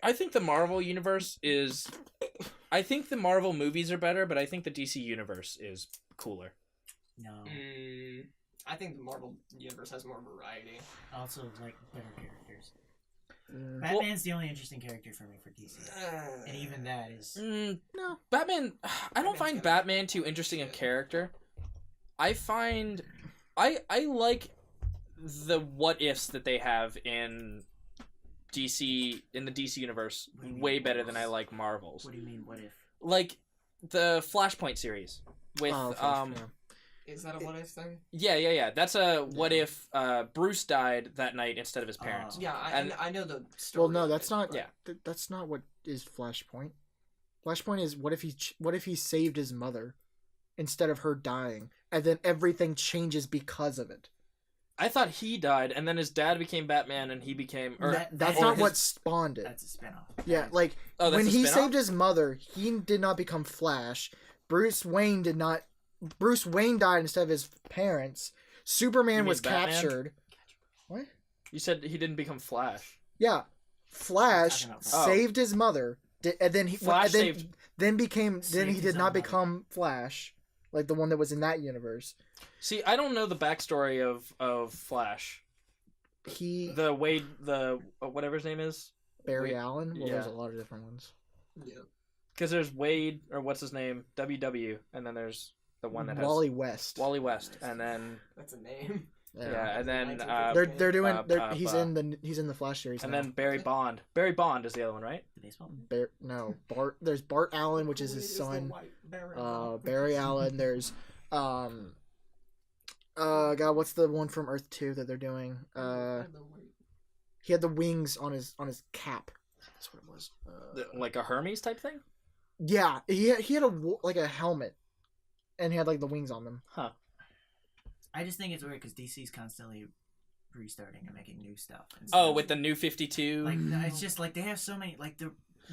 I think the Marvel universe is. I think the Marvel movies are better, but I think the DC universe is cooler. No. I think the Marvel universe has more variety. Also, like, better characters. Mm. Batman's the only interesting character for me for DC. And even that is... No, Batman. I don't find Batman too interesting a character. I find, I like the what ifs that they have in DC in the DC universe way better than I like Marvel's. What do you mean, what if? Like the Flashpoint series with Is that a what if thing? Yeah. That's a what if Bruce died that night instead of his parents. Yeah, I know the story. Well, no, that's not. Yeah, that's not what is Flashpoint. Flashpoint is what if he saved his mother instead of her dying, and then everything changes because of it. I thought he died, and then his dad became Batman, and he became. That's not what spawned it. That's a spinoff. Yeah, like when he saved his mother, he did not become Flash. Bruce Wayne did not. Bruce Wayne died instead of his parents. Superman was captured. What? You said he didn't become Flash. Yeah, Flash saved his mother, and then he then he did not become Flash, like the one that was in that universe. See, I don't know the backstory of Flash. Whatever his name is. Barry Allen. Well, there's a lot of different ones. Yeah. Because there's Wade, or what's his name, WW, and then there's the one that has Wally West, and then that's a name. Yeah, and then they're doing. He's in the Flash series. And now. then Barry Bond. Barry Bond is the other one, right? The baseball. Bart. There's Bart Allen, which is his son. Barry Allen. There's God, what's the one from Earth 2 that they're doing? He had the wings on his cap. That's what it was. Like a Hermes type thing? Yeah, he had a helmet, and he had like the wings on them. Huh. I just think it's weird because DC's constantly restarting and making new stuff. With the New 52. Like it's just like they have so many like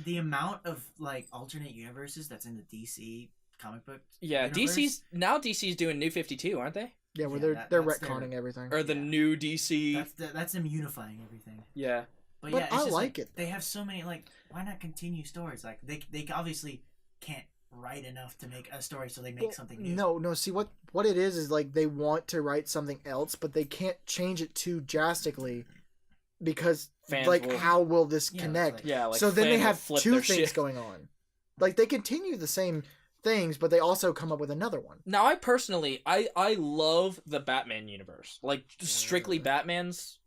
the amount of like alternate universes that's in the DC comic book. Yeah, universe. DC's doing New 52, aren't they? Yeah, where they're retconning everything. Or the new DC. That's them unifying everything. Yeah. But yeah, I like it. They have so many like why not continue stories? Like they obviously can't write enough to make a story, so they make something new. No. See what it is like they want to write something else, but they can't change it too drastically because how will this connect? So then they have two things going on. Like they continue the same things, but they also come up with another one. Now, I personally, I love the Batman universe. Like strictly Batman's,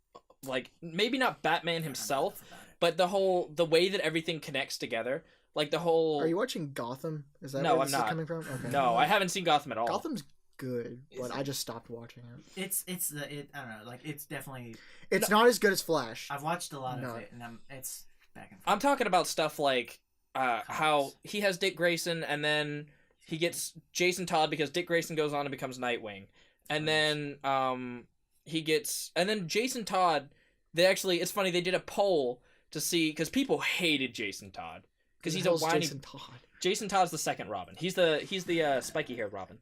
like maybe not Batman himself, but the way that everything connects together. Like the whole. Are you watching Gotham? Is that where this I'm not. Is coming from? Okay. No, I haven't seen Gotham at all. Gotham's good, but I just stopped watching it. I don't know, like it's definitely. It's not as good as Flash. I've watched a lot of it, and it's back and forth. I'm talking about stuff like how he has Dick Grayson, and then he gets Jason Todd because Dick Grayson goes on and becomes Nightwing, and then Jason Todd. It's funny, they did a poll to see because people hated Jason Todd. Because he's a whiny. Jason Todd. Jason Todd's the second Robin. He's the spiky haired Robin.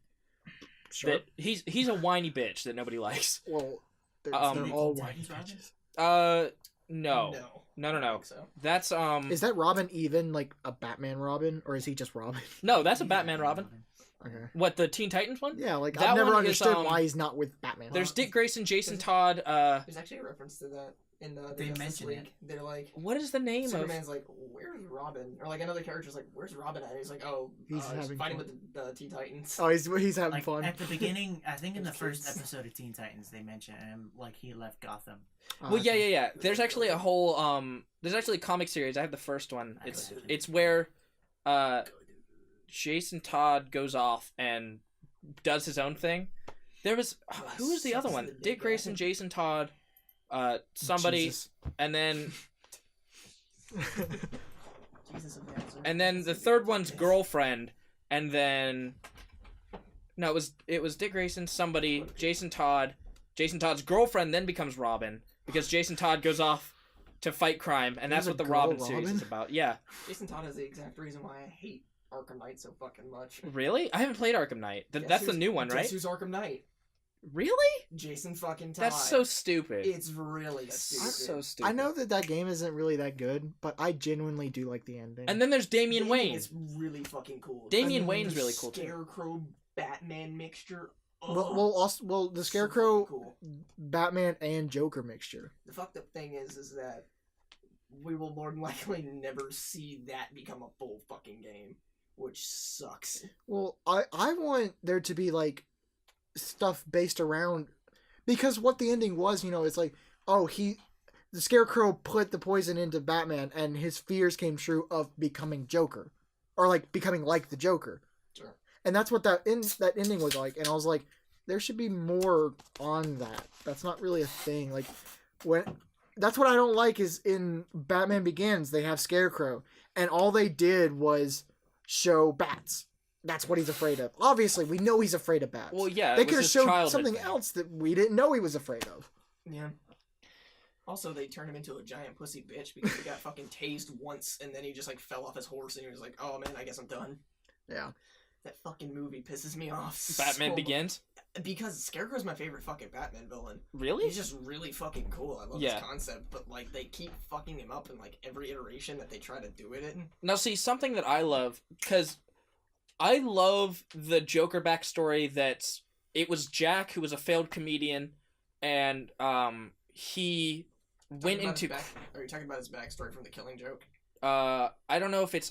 Sure. He's a whiny bitch that nobody likes. Well, they're all whiny bitches. No. So. That's Is that Robin even like a Batman Robin, or is he just Robin? No, that's a Batman Robin. Okay. What, the Teen Titans one? Yeah, like that I've never understood why he's not with Batman. There's Dick Grayson, Jason Todd. There's actually a reference to that in the they mention it. They're like, what is the name Superman's like, where's Robin? Or like another character's like, where's Robin at? He's like, he's fighting with the Teen Titans. Oh, he's having like, fun. At the beginning, I think in the first episode of Teen Titans, they mention him like he left Gotham. Well, yeah. There's actually a whole there's actually a comic series. I have the first one. It's where Jason Todd goes off and does his own thing. There was who was the other one? Dick Grayson, Jason Todd, somebody, Jesus. And then the third one's girlfriend, and then no, it was Dick Grayson, somebody, Jason Todd. Jason Todd's girlfriend then becomes Robin because Jason Todd goes off to fight crime, and that's what the Robin series is about. Yeah. Jason Todd is the exact reason why I hate Arkham Knight so fucking much. Really? I haven't played Arkham Knight. That's the new one, right? Guess who's Arkham Knight? Really? Jason fucking Todd. That's so stupid. It's really stupid. That's so stupid. I know that game isn't really that good, but I genuinely do like the ending. And then there's Damian Wayne. It's really fucking cool. Damian Wayne's really cool too. Scarecrow Batman mixture. Well, the Scarecrow, so cool. Batman, and Joker mixture. The fucked up thing is that we will more than likely never see that become a full fucking game, which sucks. Well, I want there to be like stuff based around, because what the ending was, it's like, the Scarecrow put the poison into Batman, and his fears came true of becoming Joker, or like becoming like the Joker. Sure. And that's what that ending was like, and I was like, there should be more on that. That's not really a thing. Like that's what I don't like is in Batman Begins they have Scarecrow, and all they did was show bats. That's what he's afraid of. Obviously, we know he's afraid of bats. Well, yeah, they could have showed something else that we didn't know he was afraid of. Yeah. Also, they turned him into a giant pussy bitch because he got fucking tased once, and then he just like fell off his horse, and he was like, "Oh man, I guess I'm done." Yeah. That fucking movie pisses me off. Batman Begins? Because Scarecrow's my favorite fucking Batman villain. Really? He's just really fucking cool. I love his concept, but like they keep fucking him up in like every iteration that they try to do it in. Now see, something that I love, because I love the Joker backstory that it was Jack who was a failed comedian, and he went into... Are you talking about his backstory from The Killing Joke? I don't know if it's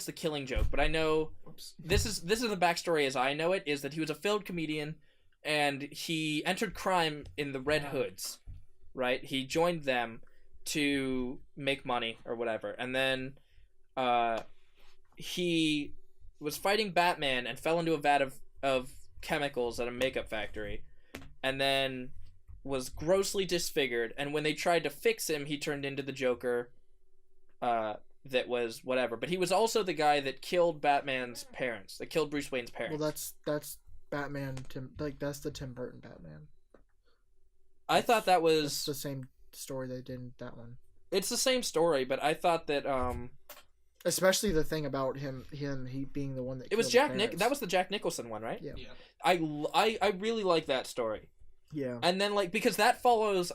the Killing Joke, but I know this is the backstory as I know it, is that he was a failed comedian and he entered crime in the Red Hoods, right? He joined them to make money or whatever, and then he was fighting Batman and fell into a vat of chemicals at a makeup factory, and then was grossly disfigured, and when they tried to fix him, he turned into the Joker. That was whatever, but he was also the guy that killed Batman's parents, that killed Bruce Wayne's parents. Well, that's Batman. That's the Tim Burton Batman. I thought that was the same story they did in that one. It's the same story, but I thought that especially the thing about he being the one that it was Jack that was the Jack Nicholson one, right? Yeah. I really like that story. Yeah. And then because that follows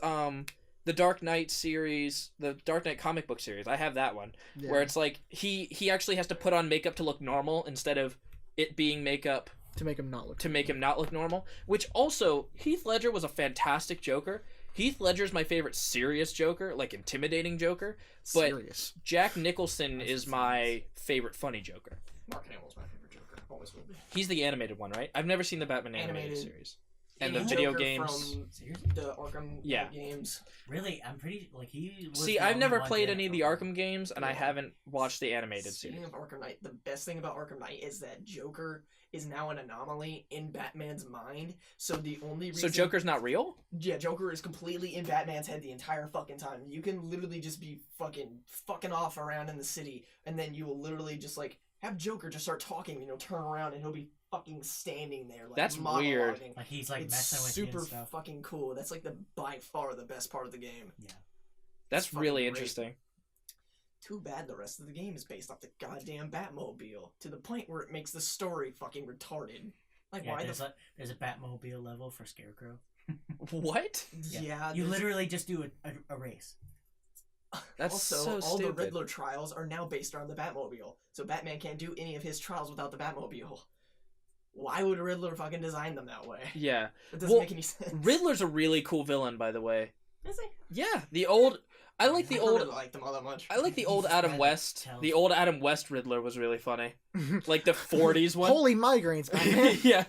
the Dark Knight series, the Dark Knight comic book series. I have that one where it's like he actually has to put on makeup to look normal instead of it being makeup to make him not look normal. Which also, Heath Ledger was a fantastic Joker. Heath Ledger's my favorite serious Joker, like intimidating Joker. But serious. Jack Nicholson is my favorite funny Joker. Mark Hamill's my favorite Joker. Always will be. He's the animated one, right? I've never seen the Batman animated series. And the Joker video games. From the Arkham games. Really? I'm pretty he was See, I've never played any of the Arkham games, and I haven't watched the animated series. Speaking of Arkham Knight, the best thing about Arkham Knight is that Joker is now an anomaly in Batman's mind. So the only reason... So Joker's not real? Yeah, Joker is completely in Batman's head the entire fucking time. You can literally just be fucking off around in the city, and then you will literally just like have Joker just start talking, and he'll turn around and he'll be fucking standing there, like that's weird. Like he's like it's messing with you and super fucking cool. That's like by far the best part of the game. Yeah, that's really interesting. Too bad the rest of the game is based off the goddamn Batmobile to the point where it makes the story fucking retarded. Like why there's a Batmobile level for Scarecrow. What? Yeah, you literally just do a race. That's also, so all stupid. the Riddler trials are now based around the Batmobile, so Batman can't do any of his trials without the Batmobile. Why would Riddler fucking design them that way? Yeah. It doesn't make any sense. Riddler's a really cool villain, by the way. Is he? Yeah, the old... I like the old... I don't like them all that much. I like the old Adam West. The old Adam West Riddler was really funny. Like the 40s one. Holy migraines, Batman. Yeah.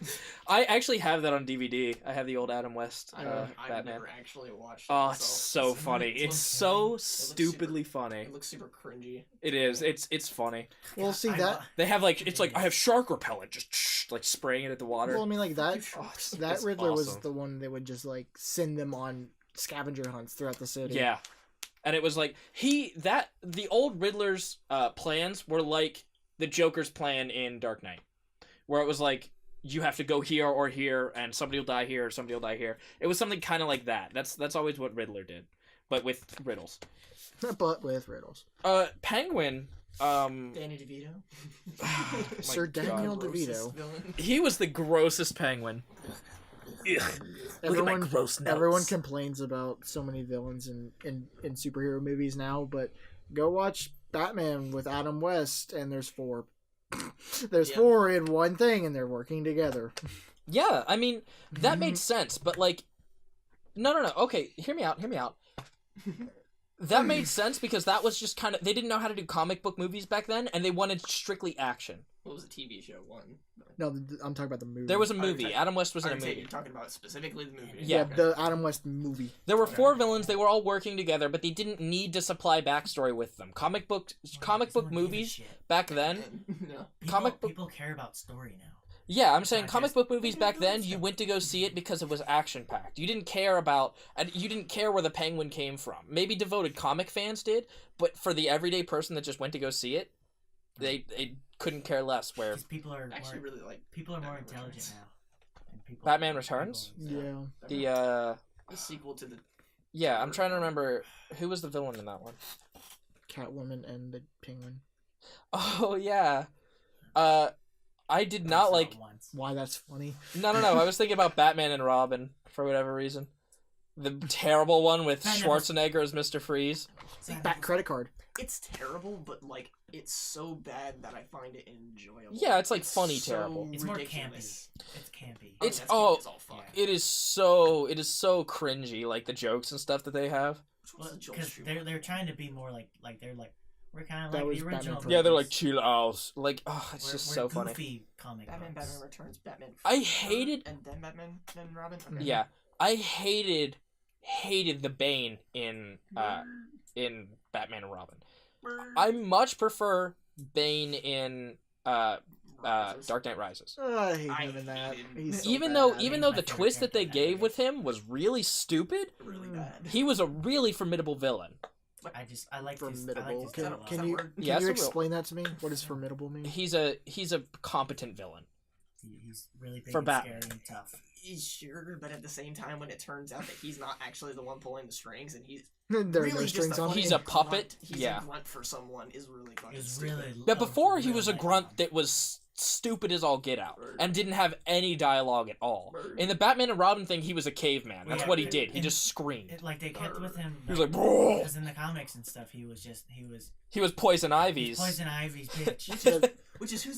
I actually have that on DVD. I have the old Adam West Batman. I've never actually watched it. Oh, it's so funny. It's so stupidly funny. It looks super cringy. It is. It's funny. Well, see that... They have it's like, I have shark repellent, just like spraying it at the water. Well, I mean, like that Riddler was the one that would just like send them on scavenger hunts throughout the city. Yeah. And it was like, the old Riddler's plans were like the Joker's plan in Dark Knight. Where it was like, you have to go here or here, and somebody will die here, or somebody will die here. It was something kind of like that. That's always what Riddler did. But with riddles. Penguin... Danny DeVito? Sir Daniel DeVito. He was the grossest Penguin. Everyone complains about so many villains in superhero movies now, but go watch Batman with Adam West, and there's 4. There's 4 in one thing, and they're working together. Yeah, I mean, that made sense, but like, no. Okay, hear me out. That made sense because that was just kind of, they didn't know how to do comic book movies back then, and they wanted strictly action. What was the TV show one? No, I'm talking about the movie. There was a movie. Adam West was in a movie. You're talking about specifically the movie. Yeah, the Adam West movie. There were 4 villains. They were all working together, but they didn't need to supply backstory with them. Comic book movies back then. No. People care about story now. Yeah, I'm saying comic book movies back then, you went to go see it because it was action-packed. You didn't care where the Penguin came from. Maybe devoted comic fans did, but for the everyday person that just went to go see it, they couldn't care less. Where people are actually really like people are more intelligent now. And Batman Returns? Yeah. The sequel to the... Yeah, I'm trying to remember who was the villain in that one. Catwoman and the Penguin. Oh, yeah. I did not like... Why that's funny. No. I was thinking about Batman and Robin, for whatever reason. The terrible one with Schwarzenegger as Mr. Freeze. Bat credit card. It's terrible, but, like, it's so bad that I find it enjoyable. Yeah, it's, like, funny terrible. It's more campy. It's campy. It is so cringy, like, the jokes and stuff that they have. Because they're trying to be more like they're like, we're kind of like the original. Yeah, they're like chill out. Like, oh, it's just so funny. Goofy comic Batman Returns, Batman. I hated. And then Batman and Robin. Okay. Yeah, I hated the Bane in Batman and Robin. I much prefer Bane in Dark Knight Rises. I hate him in that. Even though the twist that they gave with him was really stupid, really bad. He was a really formidable villain. I like formidable. Can you explain that to me? What does formidable mean? He's a competent villain. He's really big for and Batman. scary and tough. Sure, but at the same time, when it turns out that he's not actually the one pulling the strings, and he's there are really no strings on. He's a puppet. He's a grunt for someone is really fucking really. Yeah, before he was a grunt that was stupid as all get out and didn't have any dialogue at all. In the Batman and Robin thing, he was a caveman. That's what he did. He just screamed. Like they kept with him. He was like, because in the comics and stuff, he was Poison Ivy's. Poison Ivy's bitch. Which is who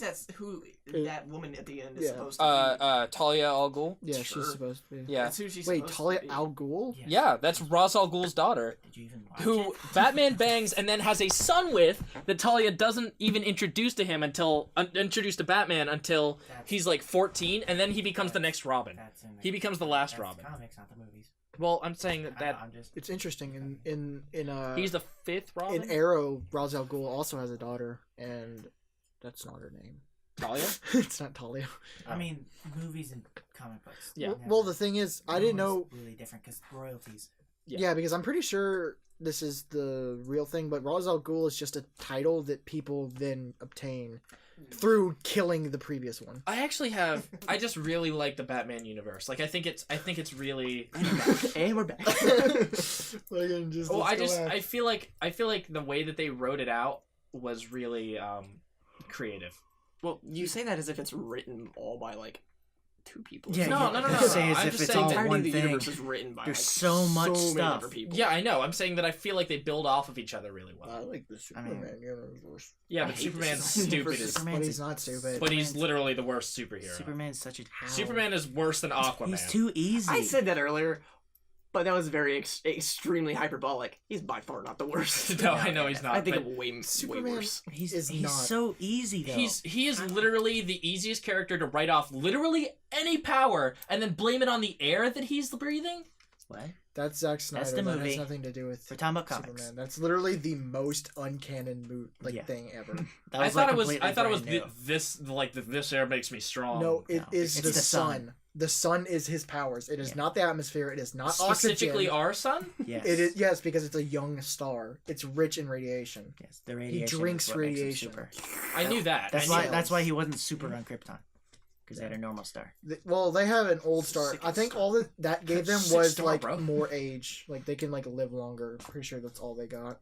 that woman at the end is supposed to be. Talia al Ghul. Yeah, she's supposed to be. Yeah. That's who she's Wait, supposed Talia to be. al Ghul? Yeah, that's Ra's al Ghul's daughter. Did you even watch who it? Batman bangs and then has a son with that Talia doesn't even introduce to him introduced to Batman until he's like 14, and then he becomes the next Robin. He becomes the last Robin. The comics, not the movies. Well, I'm saying that it's interesting. In he's the 5th Robin. In Arrow, Ra's al Ghul also has a daughter, and that's not her name. Talia? It's not Talia. I mean, movies and comic books. Yeah. Well, the thing is, I didn't know. Really different because royalties. Yeah, because I'm pretty sure this is the real thing, but Ra's al Ghul is just a title that people then obtain through killing the previous one. I just really like the Batman universe. Like, I think it's really. And we're back. I feel like the way that they wrote it out was really creative. Well, you say that as if it's written all by like 2 people. Yeah, no. Say as if it's all one the thing. Universe is written by There's so much stuff. Yeah, I know. I'm saying that I feel like they build off of each other really well. I like the Superman universe. Yeah, but Superman's stupid. But he's not stupid. But he's literally the worst superhero. Superman's such a. Superman is worse than Aquaman. He's too easy. I said that earlier. But that was very extremely hyperbolic. He's by far not the worst. No, I know he's not. I think of way worse. He's so easy though. He is literally the easiest character to write off literally any power and then blame it on the air that he's breathing. What? That's Zack Snyder. That's the movie. That has nothing to do with We're talking about comics. Superman. That's literally the most uncanon thing ever. I thought it was this air makes me strong. No, it's the sun. The sun is his powers. It is not the atmosphere. It is not specifically oxygen. Our sun. Yes. It is, yes, because it's a young star. It's rich in radiation. Yes, the radiation. He drinks radiation. I knew that. That's why he wasn't super on Krypton. Because they had a normal star. Well, they have an old star. I think all that gave them was like more age. Like they can like live longer. Pretty sure that's all they got.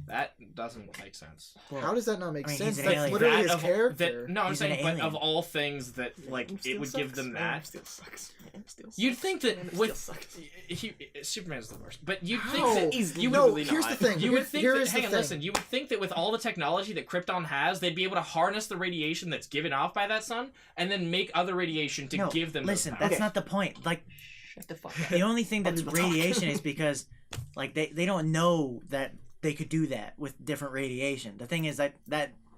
That doesn't make sense. How does that not make sense? he's an That's alien. literally That his of- character. No, I'm He's saying, an but alien. of all things that like Man of it Steel would give sucks. them Man that. of Steel sucks. Man of Steel sucks. You'd think Man that of Steel with sucks. Superman's the worst, but you'd How? think that He's you no, would, here's the thing. You would think Here that, is the hang on, thing. listen. You would think that with all the technology that Krypton has, they'd be able to harness the radiation that's given off by that sun, and then make other radiation to No, give them. listen, those that's powers. not the point. Like, Shut the fuck up. the only thing that's Let people talk. radiation is because, like, they don't know that they could do that with different radiation. The thing is that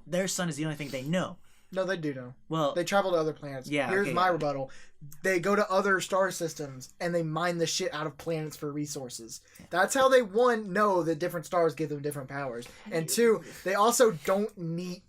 their sun is the only thing they know. No, they do know. Well, They travel to other planets. Yeah, Here's okay, my yeah. rebuttal. They go to other star systems and they mine the shit out of planets for resources. That's how they, one, know that different stars give them different powers. And two, they also don't need...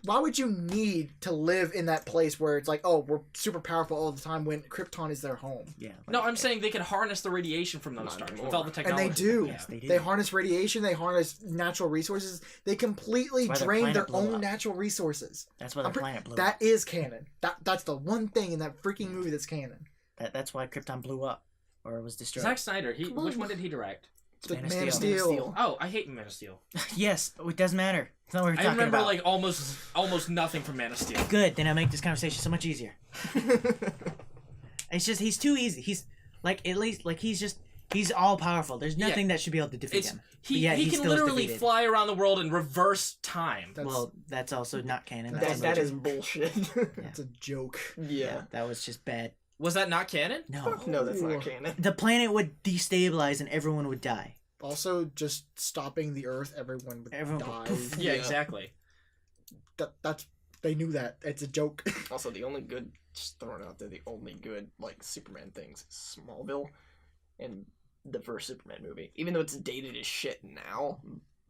Why would you need to live in that place where it's like, oh, we're super powerful all the time when Krypton is their home? yeah. No, I'm saying they could harness the radiation from those Not stars anymore. with all the And technology. they do. Yes, they do. They harness radiation. They harness natural resources. They completely That's why their drain planet their blew own up. natural resources. That's why the I'm pre- planet blew up. That is canon. That's the one thing in that freaking movie that's canon. That's why Krypton blew up, or was destroyed. Zack Snyder. Which one did he direct? The Man of Man of Steel. Steel. Oh, I hate Man of Steel. Yes, it doesn't matter. It's not what we're I talking remember about. like almost nothing from Man of Steel. Good, then I make this conversation so much easier. It's just he's too easy. He's like at least like he's all powerful. There's nothing that should be able to defeat It's him. he But yet can still literally defeated. fly around the world and reverse time. That's, Well, that's also not canon. That is bullshit. that's a joke. Yeah. that was just bad. Was that not canon? No, No, that's Ooh. not canon. the planet would destabilize and everyone would die. Also, just stopping the Earth, everyone would Everyone die. would poof. Yeah, Yeah. exactly. That's they knew that. It's a joke. Also, the only good, just throwing out there, the only good, like, Superman things is Smallville and the first Superman movie. Even though it's dated as shit now,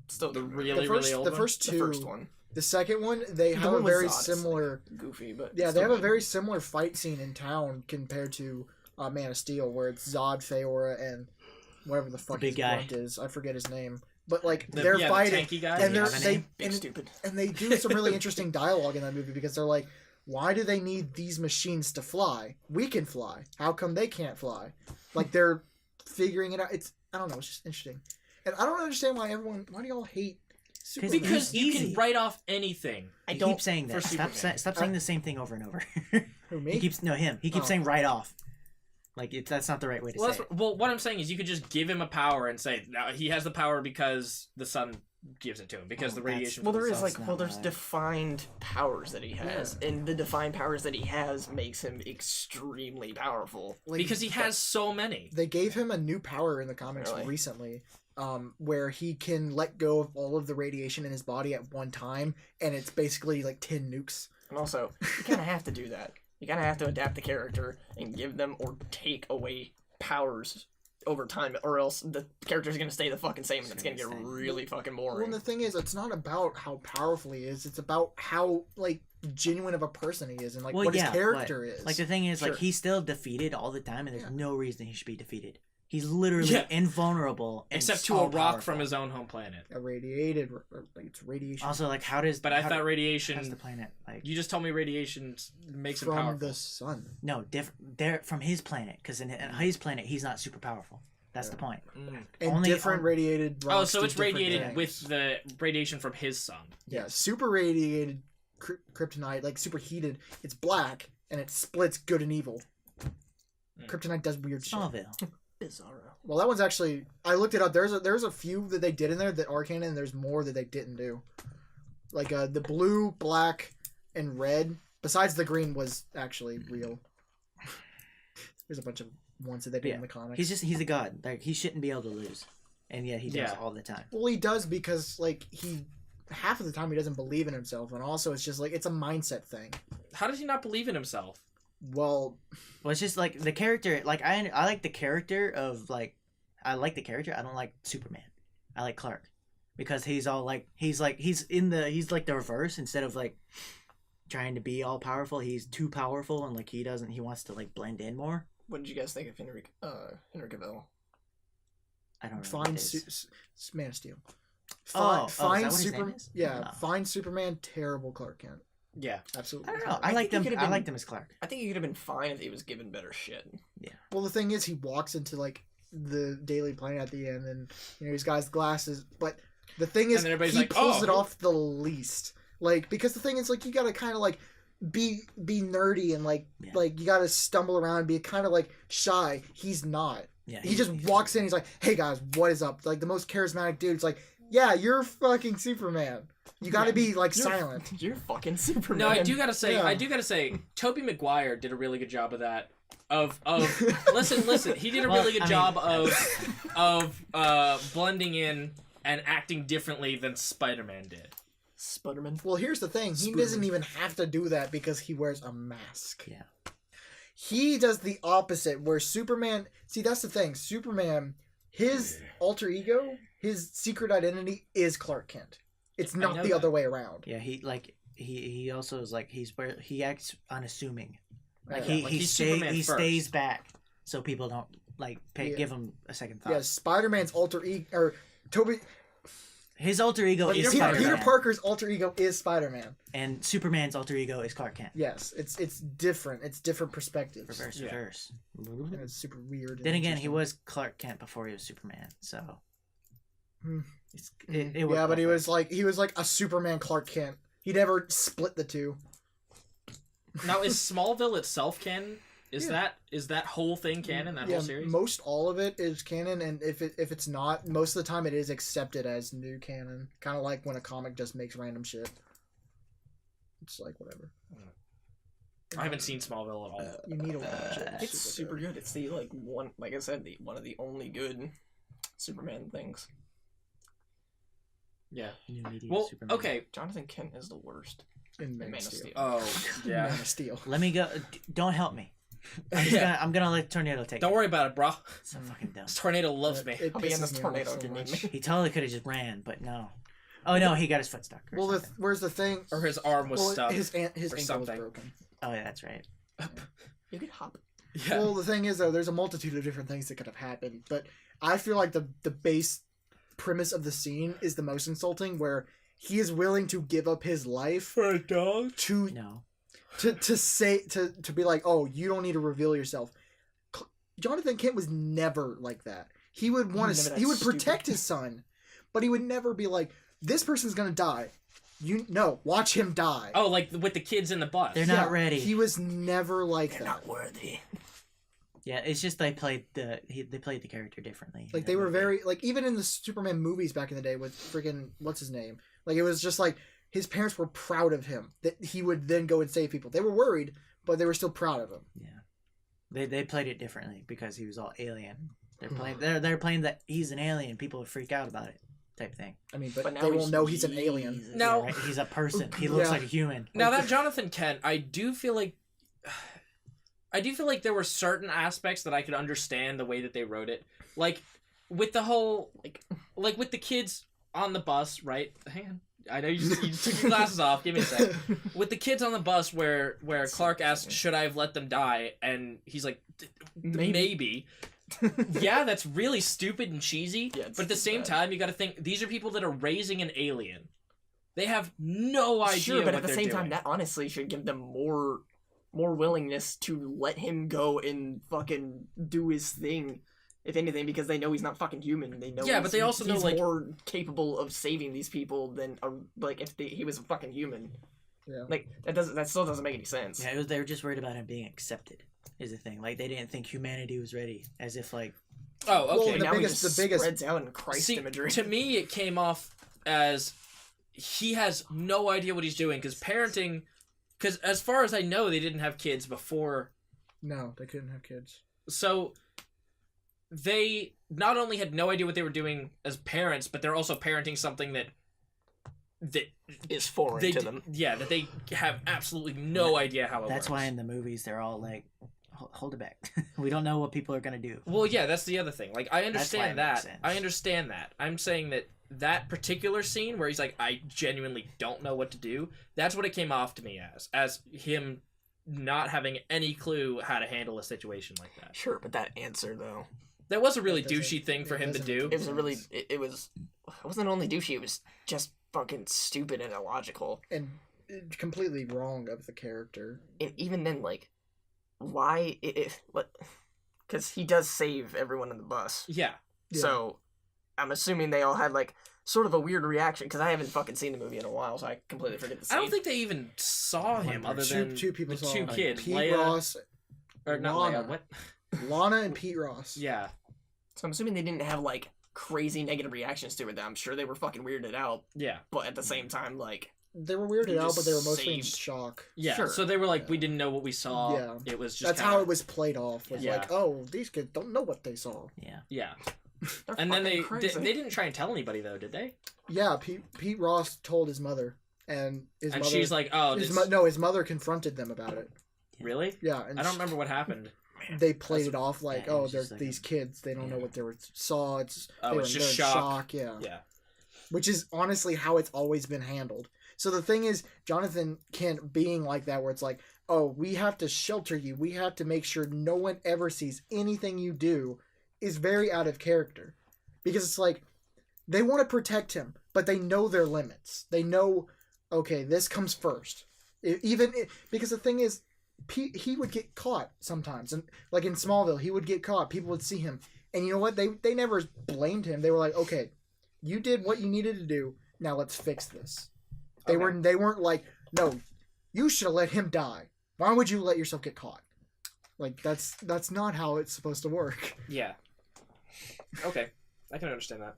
still The good. really, the first, really old the one? first The two. first one. The second one, they The have a one with very Zod is, similar. Goofy, but Yeah, they still have a good. very similar fight scene in town compared to Man of Steel, where it's Zod, Feora, and whatever the fuck big his guy. grunt is. I forget his name. But like The- they're yeah, the fighting, tanky guy? and Yeah, they're the they name. Big and, stupid. and they do some really interesting dialogue in that movie because they're like, why do they need these machines to fly? We can fly. How come they can't fly? Like they're figuring it out. It's I don't know. It's just interesting, and I don't understand why do y'all hate Superman? Because you Easy. can write off anything. I don't- keep saying that. for Stop, Superman. stop saying the same thing over and over. Who, me? He keeps him. He keeps Oh. saying right off. Like that's not the right way to Well, say it. well, what I'm saying is you could just give him a power and say no, he has the power because the sun gives it to him because Oh, the that's- radiation. Well, from there the is sun. like, not well, there's right. defined powers that he has, and the defined powers that he has makes him extremely powerful. Like, because he has so many. they gave him a new power in the comics Really? recently, where he can let go of all of the radiation in his body at one time, and it's basically like 10 nukes. And also, you kind of have to do that. You kind of have to adapt the character and give them or take away powers over time, or else the character's gonna stay the fucking same, and it's gonna get really fucking Well, and boring. the thing is, it's not about how powerful he is; it's about how like genuine of a person he is, and like Well, what yeah, his character is. Like the thing is, Sure. like he's still defeated all the time, and there's Yeah. no reason he should be defeated. He's literally Yeah. invulnerable, and Except to all a rock powerful. from his own home planet. irradiated, like it's radiation Also, like how does? But I how thought how's radiation. the planet like? You just told me radiation makes him from powerful. the sun. No, different. They're from his planet, because in his planet he's not super powerful. That's the point. Mm. And Only different on- radiated Oh, rocks so do it's different radiated things. with the radiation from his sun. Yeah, super radiated kryptonite, like superheated. It's black and it splits good and evil. Mm. Kryptonite does weird shit. Smallville. Bizarro. Well, that one's actually I looked it up. There's a few that they did in there that are canon, and there's more that they didn't do. Like the blue, black, and red. Besides the green was actually real. There's a bunch of ones that they did Yeah. in the comics. He's a god. Like he shouldn't be able to lose, and yet he does Yeah. all the time. Well, he does because like he half of the time he doesn't believe in himself, and also it's just like it's a mindset thing. How does he not believe in himself? Well, Well, it's just like the character. Like I like the character of like I like the character. I don't like Superman. I like Clark because he's all like he's like the reverse. Instead of like trying to be all powerful, he's too powerful, and like he wants to like blend in more. What did you guys think of Henry Cavill? I don't know. fine Man of Steel. Oh, is that Fine what his Super. name is? Yeah, Oh. fine Superman. Terrible Clark Kent. Yeah. Absolutely. I don't know. terrible. I like think he them. could've I been- liked him as Clark. I think he could have been fine if he was given better shit. Well, the thing is, he walks into like the Daily Planet at the end, and he's got his glasses. But The thing is, he like, pulls it off the least. Like, because the thing is, like, you gotta kind of, like, be nerdy and, like, you gotta stumble around and be kind of, like, shy. He's not. Yeah, he just walks in, he's like, hey, guys, what is up? Like, the most charismatic dude. It's like, yeah, you're fucking Superman. You gotta be, like, silent. You're fucking Superman. No, I do gotta say, Tobey Maguire did a really good job of that. Listen, he did a really good job of blending in and acting differently than Spider-Man did. Spider-Man? Well, here's the thing. He doesn't even have to do that because he wears a mask. Yeah. He does the opposite, where Superman... See, that's the thing. Superman, his alter ego, his secret identity is Clark Kent. It's not the other way around. Yeah, he also is like, he acts unassuming. Like, yeah. he stays back so people don't, like, give him a second thought. Yeah, Spider-Man's alter ego... Or Toby... His alter ego is Spider-Man. Peter Parker's alter ego is Spider-Man. And Superman's alter ego is Clark Kent. Yes, it's different. It's different perspectives. Reverse. And it's super weird. Then again, he was Clark Kent before he was Superman, so... but he was like a Superman Clark Kent. He never split the two. Now, is Smallville itself canon? Is that whole thing canon? That whole series? Most all of it is canon, and if it's not, most of the time it is accepted as new canon. Kind of like when a comic just makes random shit. It's like whatever. I haven't seen Smallville at all. You need to watch it. It's super good. It's the one of the only good Superman things. Yeah. Well, Superman. Okay. Jonathan Kent is the worst. In Man of Steel. Oh, yeah. Man of Steel. Let me go. Don't help me. I'm gonna let Tornado take it. Don't worry about it, bro. So fucking dumb. This tornado loves me. I'll be in this tornado if you need me. He totally could have just ran, but no. Oh no, he got his foot stuck. Well, where's the thing? Or his arm was stuck. His ankle something. was broken. Oh yeah, that's right. You could hop. Yeah. Well, the thing is, though, there's a multitude of different things that could have happened, but I feel like the base premise of the scene is the most insulting, where he is willing to give up his life for a dog to be like, oh, you don't need to reveal yourself. Jonathan Kent was never like that. He would protect his son, but he would never be like, this person's gonna die. Watch him die. Oh, like with the kids in the bus. They're not ready. He was never like They're that. not worthy. Yeah, it's just they played the character differently. Like they were very like, even in the Superman movies back in the day with freaking what's his name. Like it was just like his parents were proud of him that he would then go and save people. They were worried, but they were still proud of him. Yeah, they played it differently because he was all alien. They're playing that he's an alien. People would freak out about it, type thing. I mean, but they won't know he's an alien. No, right? He's a person. He looks like a human. Now that Jonathan Kent, I do feel like there were certain aspects that I could understand the way that they wrote it, like with the whole like with the kids on the bus, right? Hang on. I know you took your glasses off. Give me a sec. With the kids on the bus where Clark asks, should I have let them die? And he's like, maybe. Yeah, that's really stupid and cheesy. Yeah, but at the same time, you got to think, these are people that are raising an alien. They have no idea Sure, but at the same time, that honestly should give them more willingness to let him go and fucking do his thing. If anything, because they know he's not fucking human. They know. Yeah, but they also know he's more capable of saving these people than if he was a fucking human. Yeah. Like that still doesn't make any sense. Yeah, they were just worried about him being accepted. Is the thing. Like they didn't think humanity was ready. As if like. Oh, okay. Well, the biggest spreads out in Christ imagery. To me, it came off as he has no idea what he's doing because parenting. Because as far as I know, they didn't have kids before. No, they couldn't have kids. So. They not only had no idea what they were doing as parents, but they're also parenting something that is foreign to them. Yeah, that they have absolutely no idea how it works. That's why in the movies they're all like, hold it back. We don't know what people are going to do. Well, yeah, that's the other thing. Like, I understand that. I understand that. I'm saying that particular scene where he's like, I genuinely don't know what to do, that's what it came off to me as him not having any clue how to handle a situation like that. Sure, but that answer, though... That was a really douchey thing for him to do. It was a really... It wasn't only douchey, it was just fucking stupid and illogical. And completely wrong of the character. And even then, like, why... Because he does save everyone in the bus. Yeah. So, I'm assuming they all had, like, sort of a weird reaction because I haven't fucking seen the movie in a while, so I completely forget the scene. I don't think they even saw him other than two people the saw two him. kids, Pete Leia, Ross, or not Lana. Leia. What? Lana and Pete Ross. Yeah. So I'm assuming they didn't have like crazy negative reactions to it. I'm sure they were fucking weirded out, Yeah. but at the same time, like They were weirded You out, just but they were mostly in saved- shock. Yeah. Sure. So they were like, Yeah. we didn't know what we saw. Yeah. It was just. That's kinda, how it was played off. Was Yeah. like, oh, these kids don't know what they saw. Yeah. Yeah. they're And then fucking crazy. they didn't try and tell anybody though, did they? Yeah, Pete Ross told his mother, and his And mother. she's like, oh, his this, his mother confronted them about it. really? Yeah, and I don't remember what happened. they played it off like, yeah, it oh, was they're just like these kids. They don't know what they saw. It's Oh, they were it's just they're in shock. Yeah, Yeah. which is honestly how it's always been handled. So the thing is, Jonathan Kent being like that, where it's like, oh, we have to shelter you. We have to make sure no one ever sees anything you do, is very out of character, because it's like they want to protect him, but they know their limits. They know, okay, this comes first. Because the thing is, he would get caught sometimes, and like in Smallville, he would get caught. People would see him, and you know what? They never blamed him. They were like, okay, you did what you needed to do. Now let's fix this. They weren't like, no, you should have let him die. Why would you let yourself get caught? Like that's not how it's supposed to work. Yeah. Okay, I can understand that.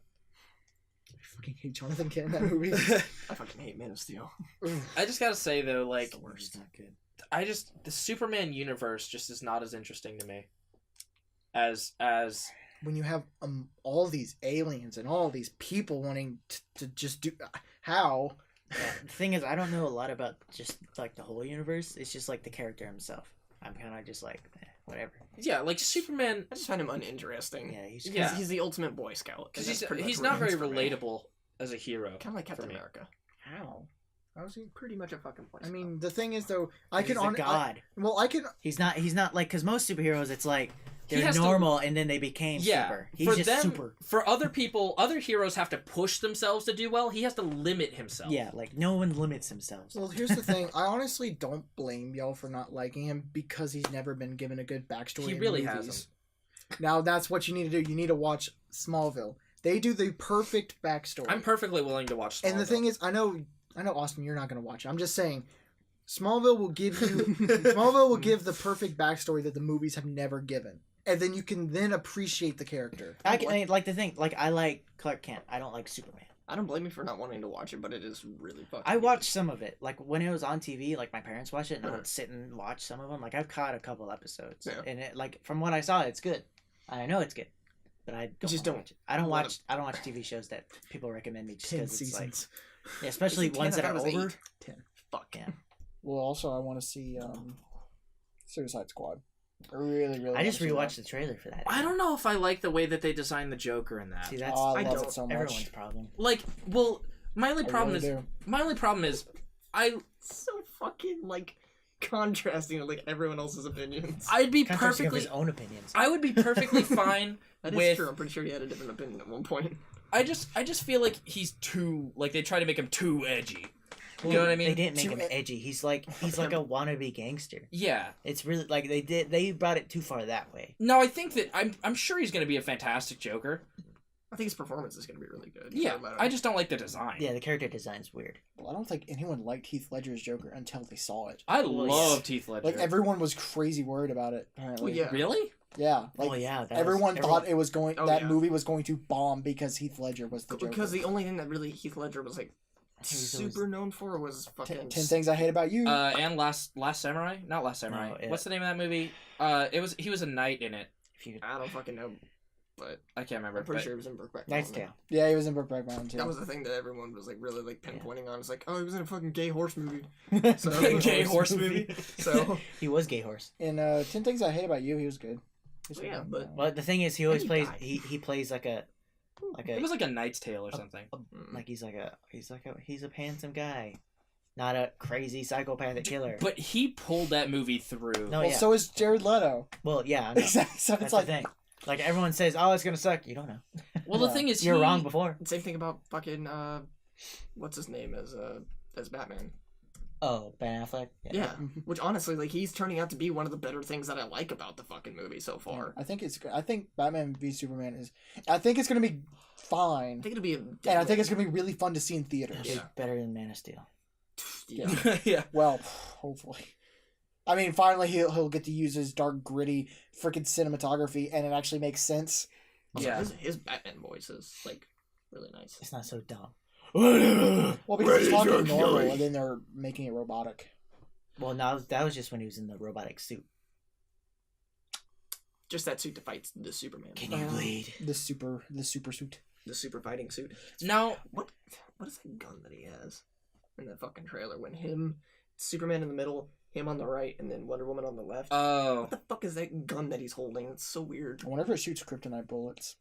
I fucking hate Jonathan Kent in that movie. I fucking hate Man of Steel. I just gotta say though, like, It's the worst. Not good. the Superman universe just is not as interesting to me. As When you have all these aliens and all these people wanting to just do how. Yeah, the thing is, I don't know a lot about just like the whole universe. It's just like the character himself. I'm kind of just like, whatever. yeah, like Superman. I just find him uninteresting. Yeah, he's Yeah. He's the ultimate Boy Scout. Because he's not very relatable as a hero. Kind of like Captain me. America. How? How is he? Pretty much a fucking Boy I Scout. mean, the thing is though, I he's can a god. I can. He's not like, because most superheroes, it's like He they're has to- normal and then they became Yeah, super. He's for just them, super. for other people, other heroes have to push themselves to do well. He has to limit himself. Yeah, like no one limits themselves. Well, here's the thing. I honestly don't blame y'all for not liking him because he's never been given a good backstory. He in really movies. hasn't. Now that's what you need to do. You need to watch Smallville. They do the perfect backstory. I'm perfectly willing to watch. And the Smallville. thing is, I know, Austin, you're not going to watch it. I'm just saying, Smallville will give you Smallville will give the perfect backstory that the movies have never given, and then you can then appreciate the character. I mean, like the thing, like I like Clark Kent. I don't like Superman. I don't blame you for not wanting to watch it, but it is really fucking I good. watched some of it, like when it was on TV. Like my parents watched it, and I would sit and watch some of them. Like I've caught a couple episodes, Yeah. and it, like from what I saw, it's good. I know it's good, but I don't Just wanna don't watch it. I don't wanna- watch. I don't watch TV shows that people recommend me just 10 because it's like, seasons. yeah, especially Is it ones 10? that I are thought it was over. 8. 10. Fuck. Yeah. Well, also I want to see Suicide Squad. I really. I just rewatched the trailer for that. I don't know if I like the way that they designed the Joker in that. See, that's Oh, I I love don't- it so much. everyone's problem. Like, well, my only problem is do. I So fucking like contrasting with like everyone else's opinions. I'd be Contrasting of perfectly his own opinions. I would be perfectly fine That is with true. I'm pretty sure he had a different opinion at one point. I just feel like he's too like they try to make him too edgy. You know what I mean? They didn't make Too him edgy. He's like a wannabe gangster. Yeah. It's really like they brought it too far that way. No, I think that I'm sure he's going to be a fantastic Joker. I think his performance is going to be really good. Yeah. No matter- I just don't like the design. Yeah, the character design's weird. Well, I don't think anyone liked Heath Ledger's Joker until they saw it. I Well, love Heath Ledger. Like everyone was crazy worried about it. Apparently. Well, yeah. Really? Yeah. Like oh yeah, everyone thought it was Oh, that yeah. movie was going to bomb because Heath Ledger was the Joker. because the only thing that really Heath Ledger was like He was super known for was fucking 10 Things I Hate About You. And Last Samurai? Not Last Samurai. No, yeah. What's the name of that movie? He was a knight in it. If you I don't fucking know, but I can't remember. I'm pretty but- sure he was in Brokeback Knight's Mountain. Tale. Yeah, he was in Brokeback Mountain too. That was the thing that everyone was like really like pinpointing on. It's like, oh, he was in a fucking gay horse movie. So Gay horse movie. So He was gay horse. In 10 Things I Hate About You, he was good. Well, yeah, but- Well, the thing is, he always he plays. died. He plays like a It was like a Knight's Tale or something. like he's a handsome guy, not a crazy psychopathic killer. But he pulled that movie through. No, Well, yeah. so is Jared Leto. Well, yeah, I know. Exactly. So That's it's the like thing. Like everyone says, oh, it's gonna suck. You don't know. Well, the Yeah. thing is, You're he- wrong before. same thing about fucking what's his name as Batman? Oh, Ben Affleck. Yeah, which honestly, like, he's turning out to be one of the better things that I like about the fucking movie so far. I think Batman v Superman is. I think it's gonna be fine. I think it'll be, and I think it's gonna be really freaking see in theaters. It's better than Man of Steel. Yeah. Yeah. Well, hopefully. I mean, finally he'll get to use his dark, gritty, freaking cinematography, and it actually makes sense. Also, yeah, his Batman voice is like really nice. It's not so dumb. Well, because he's talking normal, and then they're making it robotic. Well, no, that was just when he was in the robotic suit. Just that suit to fight the Superman. Can you bleed? The super suit. The super fighting suit. Now, what is that gun that he has in that fucking trailer? When Superman in the middle, him on the right, and then Wonder Woman on the left. Oh. What the fuck is that gun that he's holding? It's so weird. I wonder if it shoots kryptonite bullets.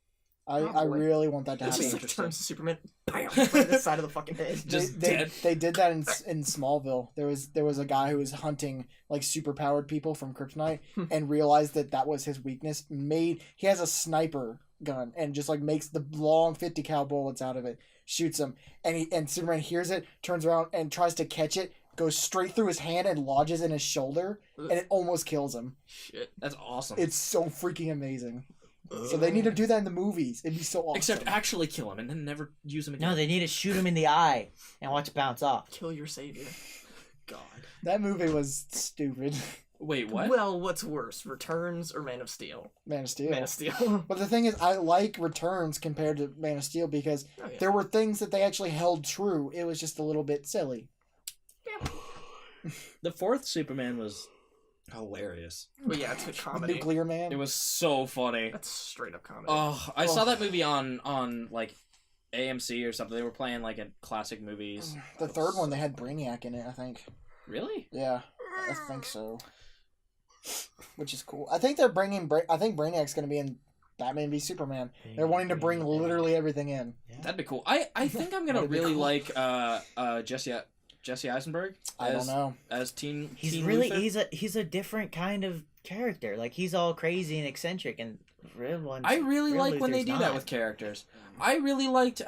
I really want that to happen. It just like turns to Superman, bam, right in the side of the fucking head. They did that in Smallville. There was a guy who was hunting like superpowered people from kryptonite and realized that was his weakness. He has a sniper gun and just like makes the long 50 cal bullets out of it, shoots him, and Superman hears it, turns around and tries to catch it, goes straight through his hand and lodges in his shoulder, and it almost kills him. Shit, that's awesome. It's so freaking amazing. So they need to do that in the movies. It'd be so awesome. Except actually kill him and then never use him again. No, they need to shoot him in the eye and watch it bounce off. Kill your savior. God. That movie was stupid. Wait, what? Well, what's worse, Returns or Man of Steel? Man of Steel. Man of Steel. But the thing is, I like Returns compared to Man of Steel because there were things that they actually held true. It was just a little bit silly. Yeah. The fourth Superman was hilarious. But yeah, it's a comedy. Nuclear Man. It was so funny. That's straight up comedy. Oh, I saw that movie on like AMC or something. They were playing like in classic movies. The third one, they had Brainiac in it, I think. Really? Yeah, I think so. Which is cool. I think they're bringing. I think Brainiac's going to be in Batman v Superman. They're wanting to bring literally everything in. Yeah. That'd be cool. I think I'm gonna really like Jesse Eisenberg. I don't know. As Teen. He's Teen really Luther. he's a different kind of character. Like he's all crazy and eccentric, and I really like when they do not. that with characters. I really liked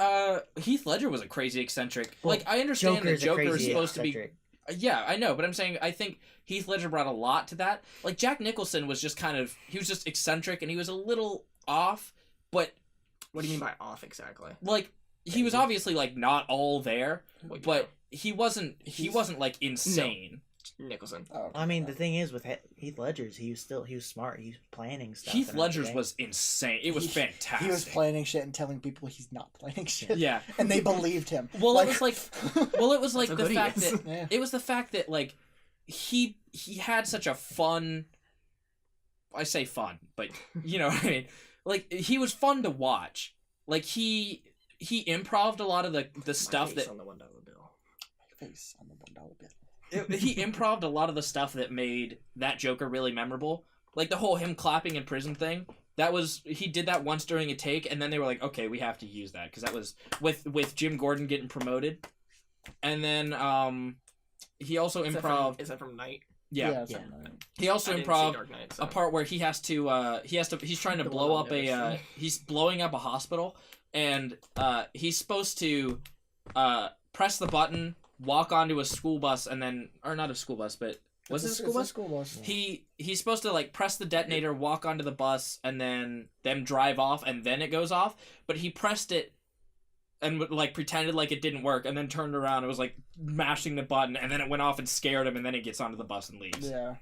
Heath Ledger was a crazy eccentric. Well, like I understand that Joker is supposed eccentric. to be. Yeah, I know, but I'm saying I think Heath Ledger brought a lot to that. Like Jack Nicholson was just he was just eccentric and he was a little off, but what do you mean by off exactly? Like he was obviously like not all there, but he wasn't like insane. No. Nicholson. Oh, I mean, the thing is with Heath Ledger's, he was smart. He was planning stuff. Heath Ledger's was insane. It was fantastic. He was planning shit and telling people he's not planning shit. Yeah, and they believed him. Well, it was like the fact that yeah. It was the fact that like he had such a fun. I say fun, but you know what I mean. Like he was fun to watch. Like he improv'd a lot of the stuff that on the $1 bill. My face on the $1 bill. He improv'd a lot of the stuff that made that Joker really memorable. Like the whole him clapping in prison thing. He did that once during a take, and then they were like, okay, we have to use that because that was with Jim Gordon getting promoted, and then he also improv'd. Is that from Night? Yeah. He also improv'd a part where he's trying to blow up he's blowing up a hospital, and he's supposed to press the button, walk onto a school bus, and then not a school bus, but was it a school bus? School bus. He's supposed to like press the detonator, walk onto the bus, and then them drive off, and then it goes off. But he pressed it and like pretended like it didn't work, and then turned around and was like mashing the button, and then it went off and scared him, and then he gets onto the bus and leaves. Yeah.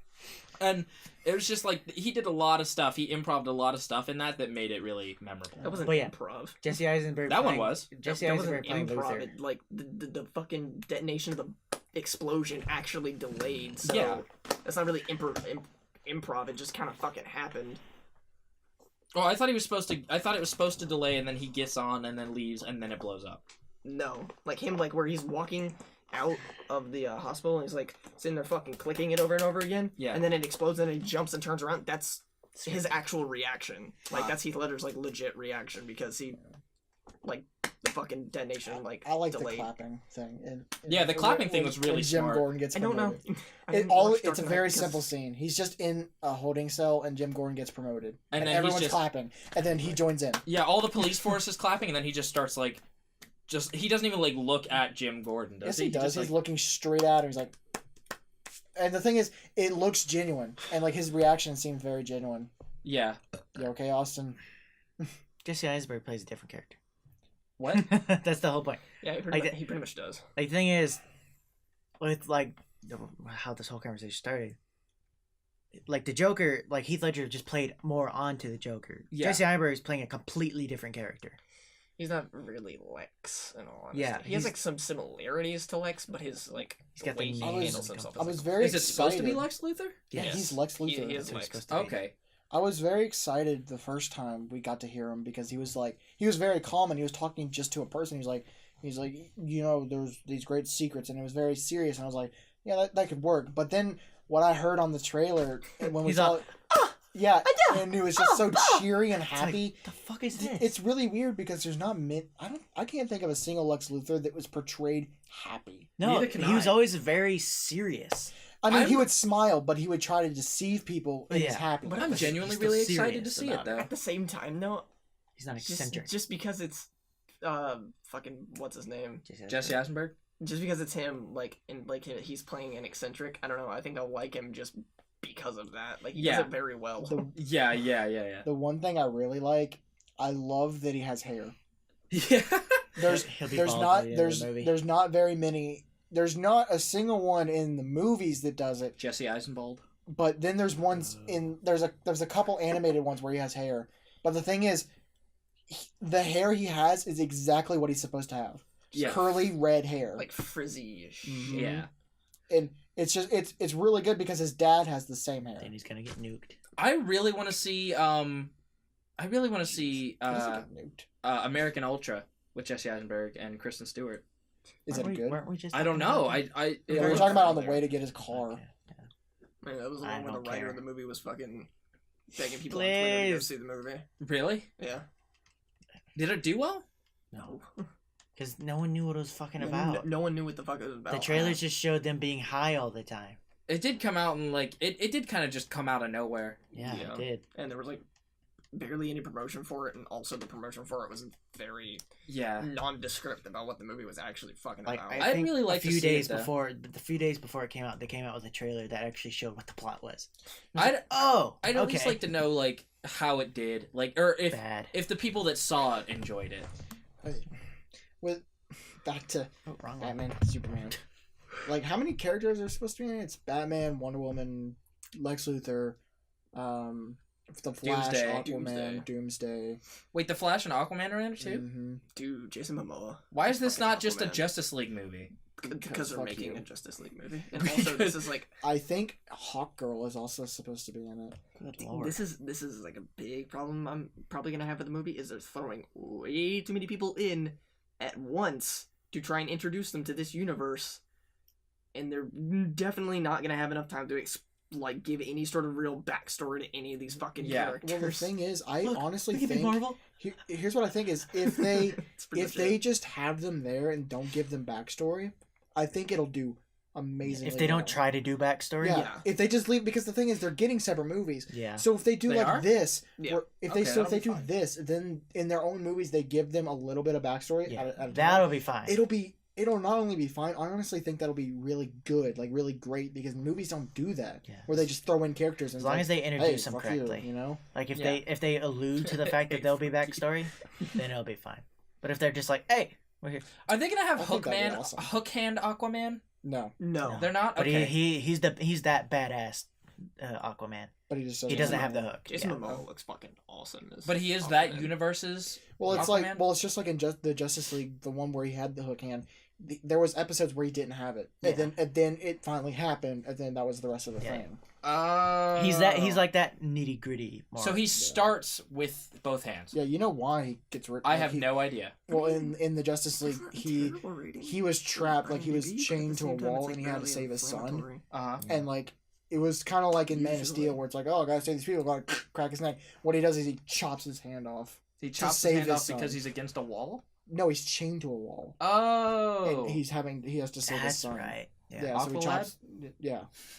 And it was just like he did a lot of stuff. He improv'd a lot of stuff in that made it really memorable. That wasn't improv. Jesse Eisenberg. That one was. Jesse Eisenberg playing improv. Like the fucking detonation of the explosion actually delayed. So yeah, that's not really improv. It just kind of fucking happened. Oh, I thought it was supposed to delay, and then he gets on, and then leaves, and then it blows up. No, like him, like where he's walking out of the hospital, and he's like sitting there fucking clicking it over and over again. Yeah. And then it explodes, and he jumps and turns around. That's his actual reaction. Like that's Heath Ledger's like legit reaction because he, like the fucking detonation like I like delayed. The clapping thing. The clapping thing was really Jim smart. Gordon gets promoted. I don't know. It's a very simple scene. He's just in a holding cell, and Jim Gordon gets promoted, and then everyone's clapping, and then he joins in. Yeah, all the police force is clapping, and then he just starts he doesn't even like look at Jim Gordon, does yes, he? he does. He's looking straight at him. He's like, and the thing is, it looks genuine, and like his reaction seemed very genuine. Yeah. You okay, Austin? Jesse Eisenberg plays a different character. What? That's the whole point. Yeah, he pretty much does. Like, the thing is, with like how this whole conversation started, like the Joker, like Heath Ledger just played more onto the Joker. Yeah. Jesse Eisenberg is playing a completely different character. He's not really Lex, in all honesty. Yeah, he has like some similarities to Lex, but his like He's got the way the he nails handles and himself. I was like, very Is it excited. supposed to be Lex Luthor? Yeah, Yes. he's Lex Luthor. He is That's what Lex. he's supposed to be. Okay. I was very excited the first time we got to hear him because he was very calm and he was talking just to a person. He's like, you know, there's these great secrets, and it was very serious. And I was like, yeah, that could work. But then what I heard on the trailer when we saw it, yeah, and it was just so cheery and happy. Like, the fuck is this? It's really weird because there's not I can't think of a single Lex Luthor that was portrayed happy. No, Neither can he was I. always very serious. I mean, he I'm- would smile, but he would try to deceive people in his Yeah, happiness. But I'm genuinely still really excited to serious see it, about though. At the same time, though, He's not eccentric. just because it's fucking what's his name? Jesse Eisenberg? Just because it's him, like he's playing an eccentric. I don't know. I think I'll like him just because of that. Like he Yeah. does it very well. Yeah. The one thing I really like, I love that he has hair. Yeah. He'll be bald by the end of the movie. There's not very many. There's not a single one in the movies that does it. Jesse Eisenbald. But then there's ones there's a couple animated ones where he has hair. But the thing is, the hair he has is exactly what he's supposed to have. Yeah. Curly red hair. Like frizzy-ish. Mhm. Yeah. And it's just it's really good because his dad has the same hair. Then he's gonna get nuked. I really want to see He doesn't get nuked. American Ultra with Jesse Eisenberg and Kristen Stewart. Is it good? Weren't we just I don't talking know. about that? It Yeah, we were looked- talking about on the way to get his car. Okay, yeah. Man, that was the I one where the don't writer care. of the movie was fucking begging people on Twitter to go Please. see the movie. Really? Yeah. Did it do well? No, because no one knew what it was fucking No, about. no one knew what the fuck it was about. The trailers just showed them being high all the time. It did come out and like it did kind of just come out of nowhere. Yeah, Yeah. it did. And there was like barely any promotion for it, and also the promotion for it was very Yeah. nondescript about what the movie was actually fucking Like about. I'd think really like a to few see it, days though. before the few days before it came out, they came out with a trailer that actually showed what the plot was. I'd Oh, I'd at okay. least like to know like how it did, like, or Bad. if the people that saw it enjoyed it. With back to Oh, wrong one. Batman, Superman. Like, how many characters are supposed to be in it? It's Batman, Wonder Woman, Lex Luthor, the Flash, Doomsday. Aquaman, Doomsday. Wait, the Flash and Aquaman are in it too? Mhm. Dude, Jason Momoa. Why is this Fucking not just a Aquaman. Justice League movie? Because they're fuck making you. a Justice League movie, and also this is like I think Hawkgirl is also supposed to be in it. Good lord. this is like a big problem I'm probably gonna have with the movie is they're throwing way too many people in at once to try and introduce them to this universe, and they're definitely not gonna have enough time to like give any sort of real backstory to any of these fucking Yeah. characters. Well, the thing is, I Look, honestly look at Big think Marvel. here's what I think is if they It's pretty if much they it. just have them there and don't give them backstory, I think it'll do amazingly. If they don't well. try to do backstory, yeah. Yeah. If they just leave, because the thing is, they're getting separate movies. yeah. So if they do They like are? this, Yeah. or if Okay, they that'll be do fine. this, then in their own movies they give them a little bit of backstory. Yeah, At a time. that'll be fine. It'll not only be fine. I honestly think that'll be really good, like really great, because movies don't do that, Yeah. where they just throw in characters. And As long it's as they like, introduce hey, them fuck you, correctly. you know. Like if Yeah. they allude to the fact that there'll be backstory, then it'll be fine. But if they're just like, hey, we're here. Are they gonna have I think that'd be Hookman, awesome. Hook-hand Aquaman? No, No. They're not. But Okay. he's that badass Aquaman. but he just He doesn't have the hook. Jason Yeah. Momoa looks fucking awesome. as But he is that Aquaman. universe's. Well, it's Aquaman? it's just like in the Justice League, the one where he had the hook hand. There was episodes where he didn't have it, Yeah. and then it finally happened, and then that was the rest of the Yeah. thing. He's like that nitty gritty. So he starts with both hands. Yeah, you know why he gets rid? I have no idea. Well, in the Justice League, he was trapped, like he was IMDb, but chained at the to a same time, wall, it's, and like, he had to barely save his son. inflammatory. Uh huh. And like it was kind of like in Man of Usually. Steel, where it's like, oh, I gotta save these people, gotta crack his neck. What he does is he chops his hand off. He chops his save hand his off because son. he's against a wall. No, he's chained to a wall, Oh. and he has to save his That's son. right. Yeah. Yeah, so he Aqualad? chops. Yeah,